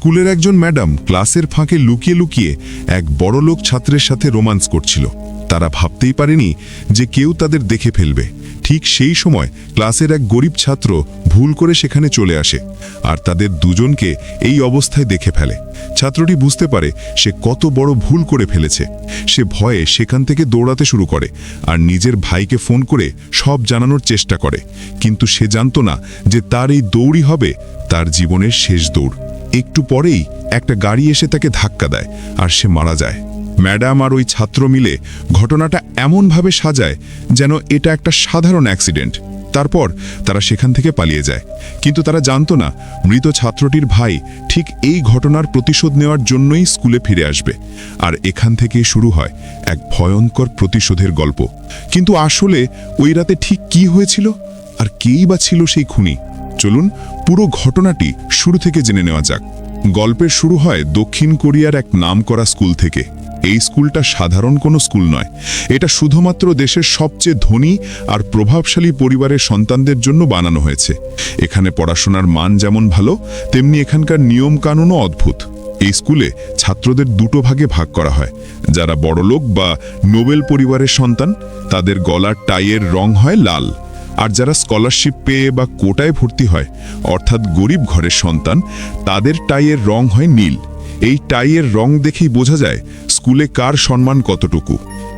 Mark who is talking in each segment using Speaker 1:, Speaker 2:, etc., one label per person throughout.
Speaker 1: স্কুলের একজন ম্যাডাম ক্লাসের ফাঁকে লুকিয়ে লুকিয়ে এক বড়লোক ছাত্রের সাথে রোমান্স করছিল। তারা ভাবতেই পারেনি যে কেউ তাদের দেখে ফেলবে। ঠিক সেই সময় ক্লাসের এক গরিব ছাত্র ভুল করে সেখানে চলে আসে আর তাদের দুজনকে এই অবস্থায় দেখে ফেলে। ছাত্রটি বুঝতে পারে সে কত বড় ভুল করে ফেলেছে। সে ভয়ে সেখান থেকে দৌড়াতে শুরু করে আর নিজের ভাইকে ফোন করে সব জানানোর চেষ্টা করে। কিন্তু সে জানতো না যে তার এই দৌড়ই হবে তার জীবনের শেষ দৌড়। একটু পরেই একটা গাড়ি এসে তাকে ধাক্কা দেয় আর সে মারা যায়। ম্যাডাম আর ওই ছাত্র মিলে ঘটনাটা এমনভাবে সাজায় যেন এটা একটা সাধারণ অ্যাক্সিডেন্ট। তারপর তারা সেখান থেকে পালিয়ে যায়। কিন্তু তারা জানতো না মৃত ছাত্রটির ভাই ঠিক এই ঘটনার প্রতিশোধ নেওয়ার জন্যই স্কুলে ফিরে আসবে। আর এখান থেকে শুরু হয় এক ভয়ঙ্কর প্রতিশোধের গল্প। কিন্তু আসলে ওই রাতে ঠিক কি হয়েছিল আর কেই বা ছিল সেই খুনি? চলুন পুরো ঘটনাটি শুরু থেকে জেনে নেওয়া যাক। গল্পের শুরু হয় দক্ষিণ কোরিয়ার এক নামকরা স্কুল থেকে। এই স্কুলটা সাধারণ কোনো স্কুল নয়। এটা শুধুমাত্র দেশের সবচেয়ে ধনী আর প্রভাবশালী পরিবারের সন্তানদের জন্য বানানো হয়েছে। এখানে পড়াশোনার মান যেমন ভালো, তেমনি এখানকার নিয়মকানুনও অদ্ভুত। এই স্কুলে ছাত্রদের দুটো ভাগে ভাগ করা হয়। যারা বড়লোক বা নোবেল পরিবারের সন্তান, তাদের গলার টাইয়ের রং হয় লাল। আর যারা স্কলারশিপ পেয়ে বা কোটায় ভর্তি হয়, অর্থাৎ গরিব ঘরের সন্তান, তাদের টাইয়ের রং হয় নীল। এই টাইয়ের রং দেখেই বোঝা যায় স্কুলে কার সম্মান কতটুকু।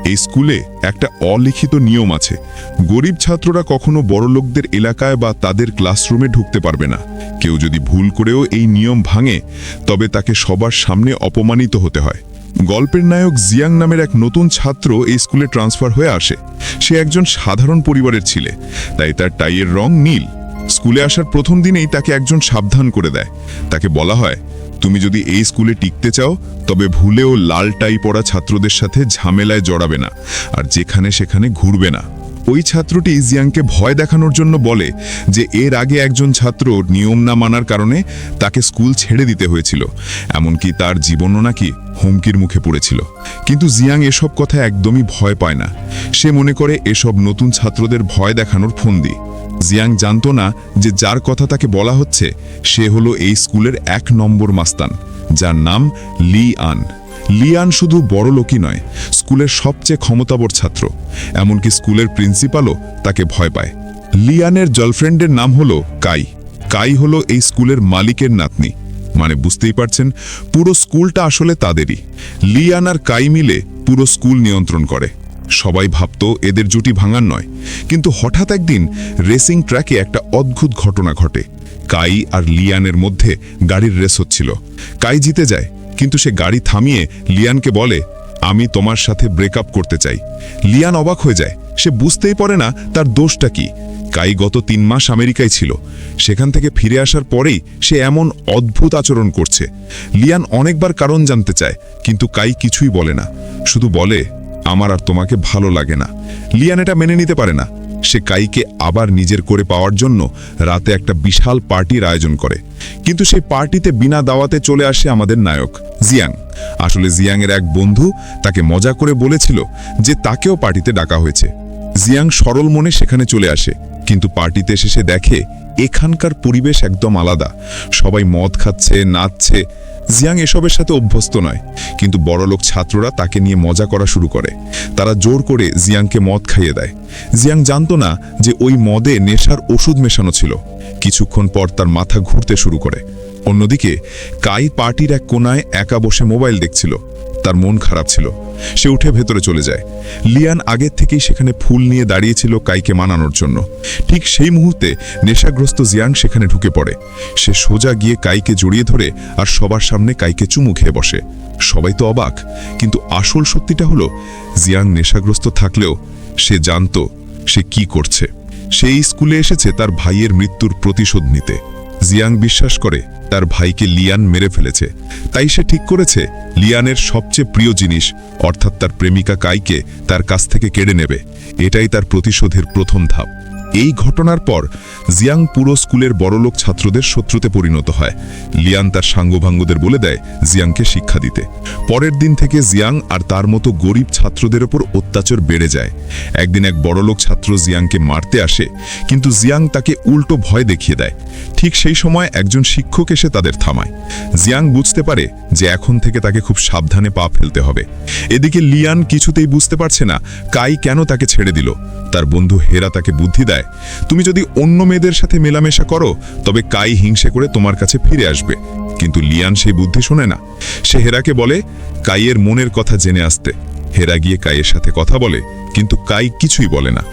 Speaker 1: এই স্কুলে একটা অলিখিত নিয়ম আছে। গরিব ছাত্ররা কখনো বড়লোকদের এলাকায় বা তাদের ক্লাসরুমে ঢুকতে পারবে না। কেউ যদি ভুল করেও এই নিয়ম ভাঙে, তবে তাকে সবার সামনে অপমানিত হতে হয়। গল্পের নায়ক জিয়াং নামের এক নতুন ছাত্র এই স্কুলে ট্রান্সফার হয়ে আসে। সে একজন সাধারণ পরিবারের ছেলে, তাই তার টাইয়ের রং নীল। স্কুলে আসার প্রথম দিনেই তাকে একজন সাবধান করে দেয়। তাকে বলা হয়, তুমি যদি এই স্কুলে টিকতে চাও তবে ভুলেও লাল টাই পরা ছাত্রদের সাথে ঝামেলায় জড়াবে না আর যেখানে সেখানে ঘুরবে না। ওই ছাত্রটি জিয়াংকে ভয় দেখানোর জন্য বলে যে এর আগে একজন ছাত্র নিয়ম না মানার কারণে তাকে স্কুল ছেড়ে দিতে হয়েছিল, এমনকি তার জীবনও নাকি হুমকির মুখে পড়েছিল। কিন্তু জিয়াং এসব কথা একদমই ভয় পায় না। সে মনে করে এসব নতুন ছাত্রদের ভয় দেখানোর ফন্দি। জিয়াং জানতো না যে যার কথা তাকে বলা হচ্ছে সে হলো এই স্কুলের 1 নম্বর মাস্তান, যার নাম লি আন। লিয়ান শুধু বড় লোকই নয়, স্কুলের সবচেয়ে ক্ষমতাবর ছাত্র। এমনকি স্কুলের প্রিন্সিপালও তাকে ভয় পায়। লিয়ানের গার্লফ্রেন্ডের নাম হলো কাই। কাই হলো এই স্কুলের মালিকের নাতনি। মানে বুঝতেই পারছেন, পুরো স্কুলটা আসলে তাদেরই। লিয়ান আর কাই মিলে পুরো স্কুল নিয়ন্ত্রণ করে। সবাই ভাবতো এদের জুটি ভাঙার নয়, কিন্তু হঠাৎ একদিন রেসিং ট্র্যাকে একটা অদ্ভুত ঘটনা ঘটে। কাই আর লিয়ানের মধ্যে গাড়ির রেস হচ্ছিল। কাই জিতে যায়, কিন্তু সে গাড়ি থামিয়ে লিয়ানকে বলে, আমি তোমার সাথে ব্রেকআপ করতে চাই। লিয়ান অবাক হয়ে যায়। সে বুঝতেই পারে না তার দোষটা কি। কাই গত 3 মাস আমেরিকায় ছিল। সেখান থেকে ফিরে আসার পরেই সে এমন অদ্ভুত আচরণ করছে। লিয়ান অনেকবার কারণ জানতে চায়, কিন্তু কাই কিছুই বলে না, শুধু বলে, আমার আর তোমাকে ভালো লাগে না। লিয়ান এটা মেনে নিতে পারে না। সে কাইকে আবার নিজের করে পাওয়ার জন্য রাতে একটা বিশাল পার্টির আয়োজন করে। কিন্তু সেই পার্টিতে বিনা দাওয়াতে চলে আসে আমাদের নায়ক জিয়াং। আসলে জিয়াংয়ের এক বন্ধু তাকে মজা করে বলেছিল যে তাকেও পার্টিতে ডাকা হয়েছে। জিয়াং সরল মনে সেখানে চলে আসে, কিন্তু পার্টিতে এসে সে দেখে এখানকার পরিবেশ একদম আলাদা। সবাই মদ খাচ্ছে, নাচছে। জিয়াং এসবের সাথে অভ্যস্ত নয়, কিন্তু বড়লোক ছাত্ররা তাকে নিয়ে মজা করা শুরু করে। তারা জোর করে জিয়াংকে মদ খাইয়ে দেয়। জিয়াং জানতো না যে ওই মদে নেশার ওষুধ মেশানো ছিল। কিছুক্ষণ পর তার মাথা ঘুরতে শুরু করে। অন্যদিকে কাই পার্টির এক কোনায় একা বসে মোবাইল দেখছিল। তার মন খারাপ ছিল। সে উঠে ভেতরে চলে যায়। লিয়ান আগের থেকেই সেখানে ফুল নিয়ে দাঁড়িয়েছিল কাইকে মানানোর জন্য। ঠিক সেই মুহূর্তে নেশাগ্রস্ত জিয়াং সেখানে ঢুকে পড়ে। সে সোজা গিয়ে কাইকে জড়িয়ে ধরে আর সবার সামনে কাইকে চুমু খেয়ে বসে। সবাই তো অবাক, কিন্তু আসল সত্যিটা হলো জিয়াং নেশাগ্রস্ত থাকলেও সে জানতো সে কি করছে। সেই স্কুলে এসেছে তার ভাইয়ের মৃত্যুর প্রতিশোধ নিতে। জিয়াং বিশ্বাস করে তার ভাইকে লিয়ান মেরে ফেলেছে, তাই সে ঠিক করেছে লিয়ানের সবচেয়ে প্রিয় জিনিস, অর্থাৎ তার প্রেমিকা কাইকে তার কাছ থেকে কেড়ে নেবে। এটাই তার প্রতিশোধের প্রথম ধাপ। এই ঘটনার পর জিয়াং পুরো স্কুলের বড়লোক ছাত্রদের শত্রুতে পরিণত হয়। লিয়ান তার সাঙ্গভাঙ্গদের বলে দেয় জিয়াংকে শিক্ষা দিতে। পরের দিন থেকে জিয়াং আর তার মতো গরিব ছাত্রদের ওপর অত্যাচার বেড়ে যায়। একদিন এক বড়লোক ছাত্র জিয়াংকে মারতে আসে, কিন্তু জিয়াং তাকে উল্টো ভয় দেখিয়ে দেয়। ঠিক সেই সময় একজন শিক্ষক এসে তাদের থামায়। জিয়াং বুঝতে পারে যে এখন থেকে তাকে খুব সাবধানে পা ফেলতে হবে। এদিকে লিয়ান কিছুতেই বুঝতে পারছে না কাই কেন তাকে ছেড়ে দিল। তার বন্ধু হেরা তাকে বুদ্ধি দেয়, তুমি যদি অন্য মেয়েদের সাথে মেলামেশা করো তবে কাই হিংসে করে তোমার কাছে ফিরে আসবে। কিন্তু লিয়ান সেই বুদ্ধি শোনে না। সে হেরাকে বলে কাইয়ের মনের কথা জেনে আসতে। হেরা গিয়ে কাইয়ের সাথে কথা বলে, কিন্তু কাই কিছুই বলে না।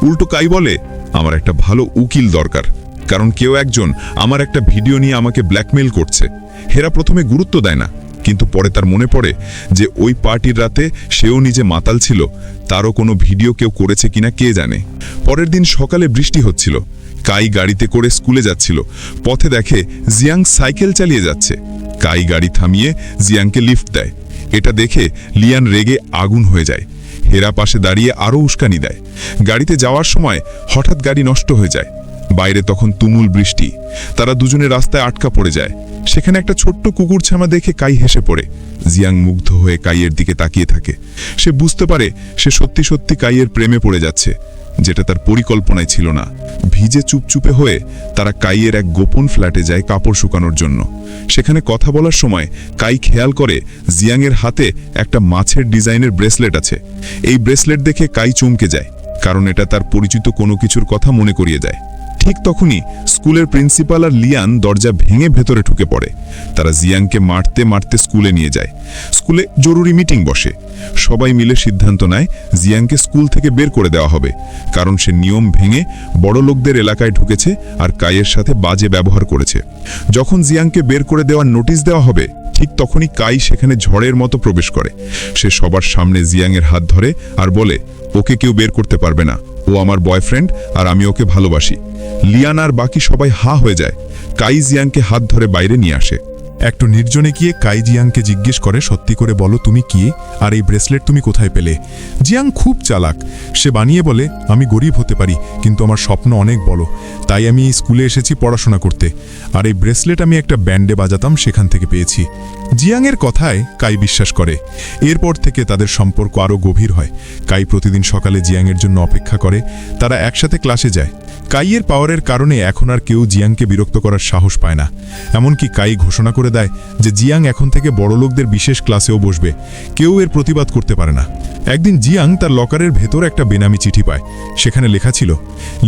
Speaker 1: উল্টো কাই বলে, আমার একটা ভালো উকিল দরকার, কারণ কেউ একজন আমার একটা ভিডিও নিয়ে আমাকে ব্ল্যাকমেইল করছে। হেরা প্রথমে গুরুত্ব দেয় না, কিন্তু পরে তার মনে পড়ে যে ওই পার্টির রাতে সেও নিজে মাতাল ছিল, তারও কোনো ভিডিও কেউ করেছে কিনা কে জানে। পরের দিন সকালে বৃষ্টি হচ্ছিল। কাই গাড়িতে করে স্কুলে যাচ্ছিল। পথে দেখে জিয়াং সাইকেল চালিয়ে যাচ্ছে। কাই গাড়ি থামিয়ে জিয়াংকে লিফট দেয়। এটা দেখে লিয়ান রেগে আগুন হয়ে যায়। হেরা পাশে দাঁড়িয়ে আরও উস্কানি দেয়। গাড়িতে যাওয়ার সময় হঠাৎ গাড়ি নষ্ট হয়ে যায়। বাইরে তখন তুমুল বৃষ্টি। তারা দুজনে রাস্তায় আটকা পড়ে যায়। সেখানে একটা ছোট্ট কুকুর ছামা দেখে কাই হেসে পড়ে। জিয়াং মুগ্ধ হয়ে কাইয়ের দিকে তাকিয়ে থাকে। সে বুঝতে পারে সে সত্যি সত্যি কাইয়ের প্রেমে পড়ে যাচ্ছে, যেটা তার পরিকল্পনায় ছিল না। ভিজে চুপচুপে হয়ে তারা কাইয়ের এক গোপন ফ্ল্যাটে যায় কাপড় শুকানোর জন্য। সেখানে কথা বলার সময় কাই খেয়াল করে জিয়াংয়ের হাতে একটা মাছের ডিজাইনের ব্রেসলেট আছে। এই ব্রেসলেট দেখে কাই চমকে যায়, কারণ এটা তার পরিচিত কোনো কিছুর কথা মনে করিয়ে দেয়। ঠিক তখনই স্কুলের প্রিন্সিপাল আর লিয়ান দরজা ভেঙে ভেতরে ঢুকে পড়ে। তারা জিয়াংকে মারতে মারতে স্কুলে নিয়ে যায়। স্কুলে জরুরি মিটিং বসে। সবাই মিলে সিদ্ধান্ত নেয় জিয়াংকে স্কুল থেকে বের করে দেওয়া হবে, কারণ সে নিয়ম ভেঙে বড় লোকদের এলাকায় ঢুকেছে আর কাইয়ের সাথে বাজে ব্যবহার করেছে। যখন জিয়াংকে বের করে দেওয়ার নোটিশ দেওয়া হবে, ঠিক তখনই কাই সেখানে ঝড়ের মতো প্রবেশ করে। সে সবার সামনে জিয়াংয়ের হাত ধরে আর বলে, ওকে কেউ বের করতে পারবে না, ও আমার বয়ফ্রেন্ড আর আমি ওকে ভালোবাসি। লিয়ান আর বাকি সবাই হা হয়ে যায়। কাই জিয়াংকে হাত ধরে বাইরে নিয়ে আসে।
Speaker 2: একটু নির্জনে গিয়ে কাই জিয়াংকে জিজ্ঞেস করে, সত্যি করে বলো তুমি কি, আর এই ব্রেসলেট তুমি কোথায় পেলে? জিয়াং খুব চালাক। সে বানিয়ে বলে, আমি গরিব হতে পারি, কিন্তু আমার স্বপ্ন অনেক বড়, তাই আমি এই স্কুলে এসেছি পড়াশোনা করতে, আর এই ব্রেসলেট আমি একটা ব্যান্ডে বাজাতাম, সেখান থেকে পেয়েছি। জিয়াংয়ের কথায় কাই বিশ্বাস করে। এরপর থেকে তাদের সম্পর্ক আরও গভীর হয়। কাই প্রতিদিন সকালে জিয়াংয়ের জন্য অপেক্ষা করে। তারা একসাথে ক্লাসে যায়। কাইয়ের পাওয়ারের কারণে এখন আর কেউ জিয়াংকে বিরক্ত করার সাহস পায় না। এমনকি কাই ঘোষণা করে দেয় যে জিয়াং এখন থেকে বড়লোকদের বিশেষ ক্লাসেও বসবে। কেউ এর প্রতিবাদ করতে পারে না। একদিন জিয়াং তার লকারের ভেতর একটা বেনামি চিঠি পায়। সেখানে লেখা ছিল,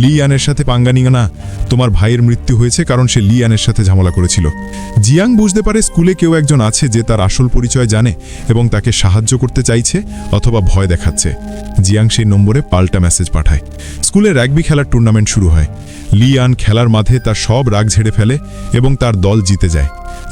Speaker 2: লিয়ানের সাথে পাঙ্গা নিও না, তোমার ভাইয়ের মৃত্যু হয়েছে কারণ সে লিয়ানের সাথে ঝামেলা করেছিল। জিয়াং বুঝতে পারে স্কুলে কেউ একজন আছে যে তার আসল পরিচয় জানে এবং তাকে সাহায্য করতে চাইছে অথবা ভয় দেখাচ্ছে। জিয়াং সেই নম্বরে পাল্টা মেসেজ পাঠায়। স্কুলে রাগবি খেলার টুর্নামেন্ট শুরু হয়। লিয়ান খেলার মাঠে তার সব রাগ ঝেড়ে ফেলে এবং তার দল জিতে যায়।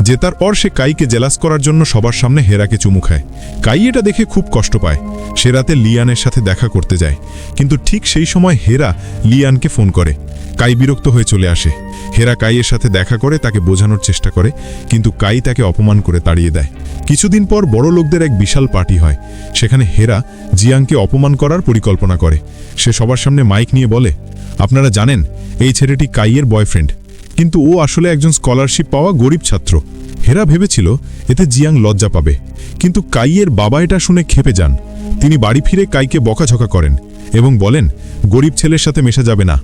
Speaker 2: জেতার পর সে কাইকে জেলাস করার জন্য সবার সামনে হেরাকে চুমু খায়। কাই এটা দেখে খুব কষ্ট পায়। সে রাতে লিয়ানের সাথে দেখা করতে যায়, কিন্তু ঠিক সেই সময় হেরা লিয়ানকে ফোন করে। কাই বিরক্ত হয়ে চলে আসে। হেরা কাইয়ের সাথে দেখা করে তাকে বোঝানোর চেষ্টা করে, কিন্তু কাই তাকে অপমান করে তাড়িয়ে দেয়। কিছুদিন পর বড় লোকদের এক বিশাল পার্টি হয়। সেখানে হেরা জিয়াংকে অপমান করার পরিকল্পনা করে। সে সবার সামনে মাইক নিয়ে বলে, আপনারা জানেন এই ছেলেটি কাইয়ের বয়ফ্রেন্ড, কিন্তু ও আসলে একজন স্কলারশিপ পাওয়া গরিব ছাত্র। হেরা ভেবেছিল এতে জিয়াং লজ্জা পাবে, কিন্তু কাইয়ের বাবা এটা শুনে ক্ষেপে যান। তিনি বাড়ি ফিরে কাইকে বকাঝকা করেন এবং বলেন, গরিব ছেলের সাথে মেশা যাবে না,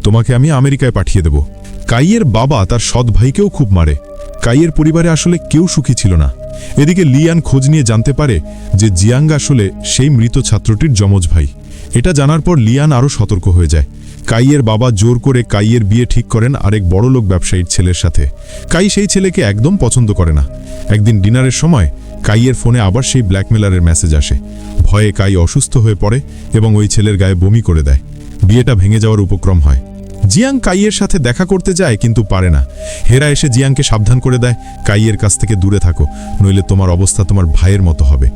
Speaker 2: তোমাকে আমি আমেরিকায় পাঠিয়ে দেব। কাইয়ের বাবা তার সৎ ভাইকেও খুব মারে। কাইয়ের পরিবারে আসলে কেউ সুখী ছিল না। এদিকে লিয়ান খোঁজ নিয়ে জানতে পারে যে জিয়াং আসলে সেই মৃত ছাত্রটির যমজ ভাই। এটা জানার পর লিয়ান আরও সতর্ক হয়ে যায়। কাইয়ের বাবা জোর করে কাইয়ের বিয়ে ঠিক করেন আরেক বড়লোক ব্যবসায়ীর ছেলের সাথে। কাই সেই ছেলেকে একদম পছন্দ করে না। একদিন ডিনারের সময় কাইয়ের ফোনে আবার সেই ব্ল্যাকমেলারের মেসেজ আসে। ভয়ে কাই অসুস্থ হয়ে পড়ে এবং ওই ছেলের গায়ে বমি করে দেয়। বিয়েটা ভেঙে যাওয়ার উপক্রম হয়। জিয়াং কাইয়ের সাথে দেখা করতে যায়, কিন্তু পারে না। হেরা এসে জিয়াংকে সাবধান করে দেয়, কাইয়ের কাছ থেকে দূরে থাকো, নইলে তোমার অবস্থা তোমার ভাইয়ের মতো হবে।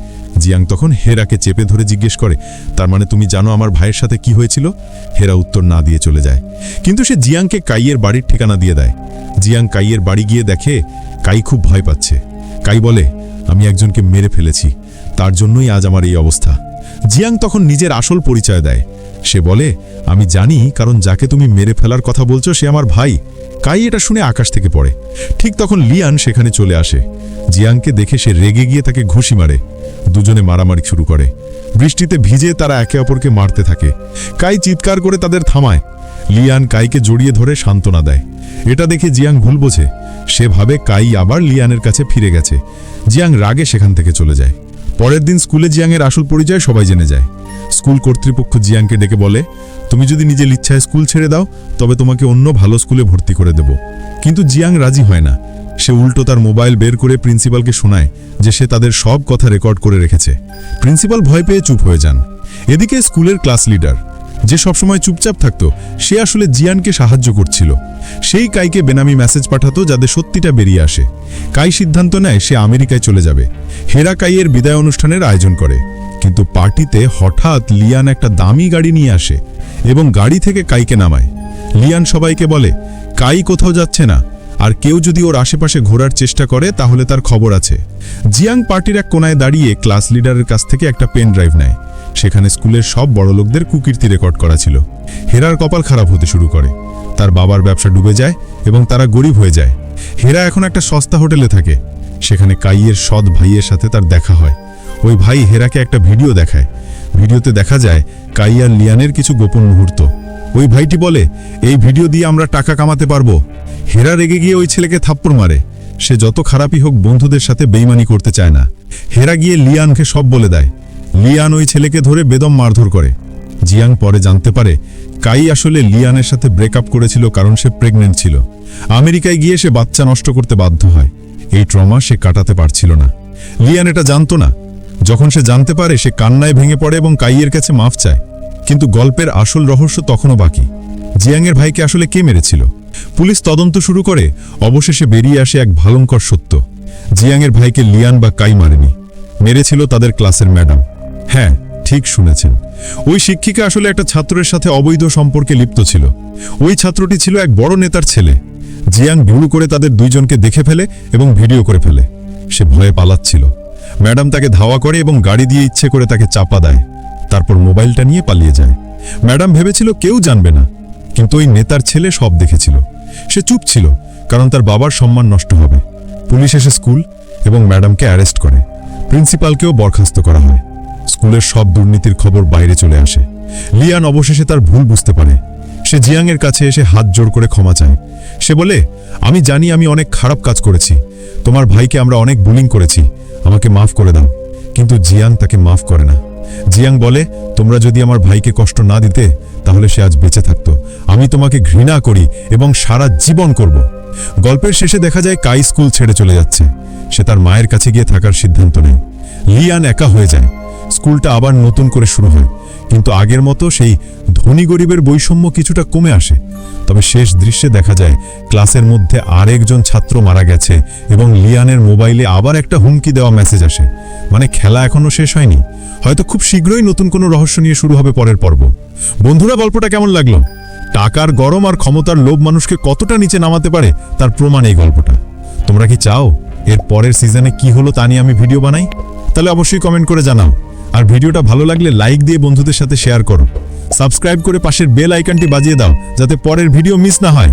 Speaker 2: জিয়াং তখন হেরাকে চেপে ধরে জিজ্ঞেস করে, তার মানে তুমি জানো আমার ভাইয়ের সাথে কি হয়েছিল? হেরা উত্তর না দিয়ে চলে যায়, কিন্তু সে জিয়াংকে কাইয়ের বাড়ির ঠিকানা দিয়ে দেয়। জিয়াং কাইয়ের বাড়ি গিয়ে দেখে কাই খুব ভয় পাচ্ছে। কাই বলে, আমি একজনকে মেরে ফেলেছি, তার জন্যই আজ আমার এই অবস্থা। জিয়াং তখন নিজের আসল পরিচয় দেয়। সে বলে, আমি জানি, কারণ যাকে তুমি মেরে ফেলার কথা বলছো সে আমার ভাই। কাই এটা শুনে আকাশ থেকে পড়ে। ঠিক তখন লিয়ান সেখানে চলে আসে। জিয়াংকে দেখে সে রেগে গিয়ে তাকে ঘুষি মারে। দুজনে মারামারি শুরু করে। বৃষ্টিতে ভিজে তারা একে অপরকে মারতে থাকে। কাই চিৎকার করে তাদের থামায়। লিয়ান কাইকে জড়িয়ে ধরে সান্ত্বনা দেয়। এটা দেখে জিয়াং ভুল বোঝে। সে ভাবে কাই আবার লিয়ানের কাছে ফিরে গেছে। জিয়াং রাগে সেখান থেকে চলে যায়। পরের দিন স্কুলে জিয়াংয়ের আসল পরিচয় সবাই জেনে যায়। স্কুল কর্তৃপক্ষ জিয়াংকে ডেকে বলে, তুমি যদি নিজের ইচ্ছায় স্কুল ছেড়ে দাও তবে তোমাকে অন্য ভালো স্কুলে ভর্তি করে দেব। কিন্তু জিয়াং রাজি হয় না। সে উল্টো তার মোবাইল বের করে প্রিন্সিপালকে শোনায় যে সে তাদের সব কথা রেকর্ড করে রেখেছে। প্রিন্সিপাল ভয় পেয়ে চুপ হয়ে যান। এদিকে স্কুলের ক্লাস লিডার, যে সবসময় চুপচাপ থাকতো, সে আসলে জিয়ানকে সাহায্য করছিল। সেই কাইকে বেনামি মেসেজ পাঠাতো যাতে সত্যিটা বেরিয়ে আসে। কাই সিদ্ধান্ত নেয় সে আমেরিকায় চলে যাবে। হেরা কাইয়ের বিদায় অনুষ্ঠানের আয়োজন করে। কিন্তু পার্টিতে হঠাৎ লিয়ান একটা দামি গাড়ি নিয়ে আসে এবং গাড়ি থেকে কাইকে নামায়। লিয়ান সবাইকে বলে, কাই কোথাও যাচ্ছে না, আর কেউ যদি ওর আশেপাশে ঘোরার চেষ্টা করে তাহলে তার খবর আছে। জিয়াং পার্টির এক কোনায় দাঁড়িয়ে ক্লাস লিডারের কাছ থেকে একটা পেন ড্রাইভ নেয়। সেখানে স্কুলের সব বড়লোকদের কুকীর্তি রেকর্ড করা ছিল। হেরার কপাল খারাপ হতে শুরু করে। তার বাবার ব্যবসা ডুবে যায় এবং তারা গরিব হয়ে যায়। হেরা এখন একটা সস্তা হোটেলে থাকে। সেখানে কাইয়ের সৎ ভাইয়ের সাথে তার দেখা হয়। ওই ভাই হেরাকে একটা ভিডিও দেখায়। ভিডিওতে দেখা যায় কাই আর লিয়ানের কিছু গোপন মুহূর্ত। ওই ভাইটি বলে, এই ভিডিও দিয়ে আমরা টাকা কামাতে পারবো। হেরা রেগে গিয়ে ওই ছেলেকে থাপ্পড় মারে। সে যত খারাপই হোক বন্ধুদের সাথে বেইমানি করতে চায় না। হেরা গিয়ে লিয়ানকে সব বলে দেয়। লিয়ান ওই ছেলেকে ধরে বেদম মারধর করে। জিয়াং পরে জানতে পারে কাই আসলে লিয়ানের সাথে ব্রেকআপ করেছিল কারণ সে প্রেগনেন্ট ছিল। আমেরিকায় গিয়ে সে বাচ্চা নষ্ট করতে বাধ্য হয়। এই ট্রমা সে কাটাতে পারছিল না। লিয়ান এটা জানতো না। যখন সে জানতে পারে সে কান্নায় ভেঙে পড়ে এবং কাইয়ের কাছে মাফ চায়। কিন্তু গল্পের আসল রহস্য তখনও বাকি। জিয়াংয়ের ভাইকে আসলে কে মেরেছিল? পুলিশ তদন্ত শুরু করে। অবশেষে বেরিয়ে আসে এক ভয়ঙ্কর সত্য। জিয়াংয়ের ভাইকে লিয়ান বা কাই মারেনি, মেরেছিল তাদের ক্লাসের ম্যাডাম। হ্যাঁ, ঠিক শুনেছেন। ওই শিক্ষিকা আসলে একটা ছাত্রের সাথে অবৈধ সম্পর্কে লিপ্ত ছিল। ওই ছাত্রটি ছিল এক বড় নেতার ছেলে। জিয়াং ভুল করে তাদের দুইজনকে দেখে ফেলে এবং ভিডিও করে ফেলে। সে ভয়ে পালাচ্ছিল। ম্যাডাম তাকে ধাওয়া করে এবং গাড়ি দিয়ে ইচ্ছে করে তাকে চাপা দেয়। তারপর মোবাইলটা নিয়ে পালিয়ে যায়। ম্যাডাম ভেবেছিল কেউ জানবে না, কিন্তু ওই নেতার ছেলে সব দেখেছিল। সে চুপ ছিল কারণ তার বাবার সম্মান নষ্ট হবে। পুলিশ এসে স্কুল এবং ম্যাডামকে অ্যারেস্ট করে। প্রিন্সিপালকেও বরখাস্ত করা হয়। স্কুলের সব দুর্নীতির খবর বাইরে চলে আসে। লিয়ান অবশেষে তার ভুল বুঝতে পারে। সে জিয়াংয়ের কাছে এসে হাত জোড় করে ক্ষমা চায়। সে বলে, আমি জানি আমি অনেক খারাপ কাজ করেছি। তোমার ভাইকে আমরা অনেক বুলিং করেছি। আমাকে মাফ করে দাও। কিন্তু জিয়াং তাকে মাফ করে না। জিয়াং বলে, তোমরা যদি আমার ভাইকে কষ্ট না দিতে তাহলে সে আজ বেঁচে থাকত। আমি তোমাকে ঘৃণা করি এবং সারা জীবন করব। গল্পের শেষে দেখা যায় কাই স্কুল ছেড়ে চলে যাচ্ছে। সে তার মায়ের কাছে গিয়ে থাকার সিদ্ধান্ত নেয়। লিয়ান একা হয়ে যায়। স্কুলটা আবার নতুন করে শুরু হয়, কিন্তু আগের মতো সেই ধনী গরিবের বৈষম্য কিছুটা কমে আসে। তবে শেষ দৃশ্যে দেখা যায় ক্লাসের মধ্যে আরেকজন ছাত্র মারা গেছে এবং লিয়ানের মোবাইলে আবার একটা হুমকি দেওয়া মেসেজ আসে। মানে খেলা এখনো শেষ হয়নি। হয়তো খুব শীঘ্রই নতুন কোনো রহস্য নিয়ে শুরু হবে পরের পর্ব। বন্ধুরা, গল্পটা কেমন লাগলো? টাকার গরম আর ক্ষমতার লোভ মানুষকে কতটা নিচে নামাতে পারে তার প্রমাণ এই গল্পটা। তোমরা কি চাও এর পরের সিজনে কি হলো তা নিয়ে আমি ভিডিও বানাই? তাহলে অবশ্যই কমেন্ট করে জানাও। আর ভিডিওটা ভালো লাগলে লাইক দিয়ে বন্ধুদের সাথে শেয়ার করো। সাবস্ক্রাইব করে পাশের বেল আইকনটি বাজিয়ে দাও যাতে পরের ভিডিও মিস না হয়।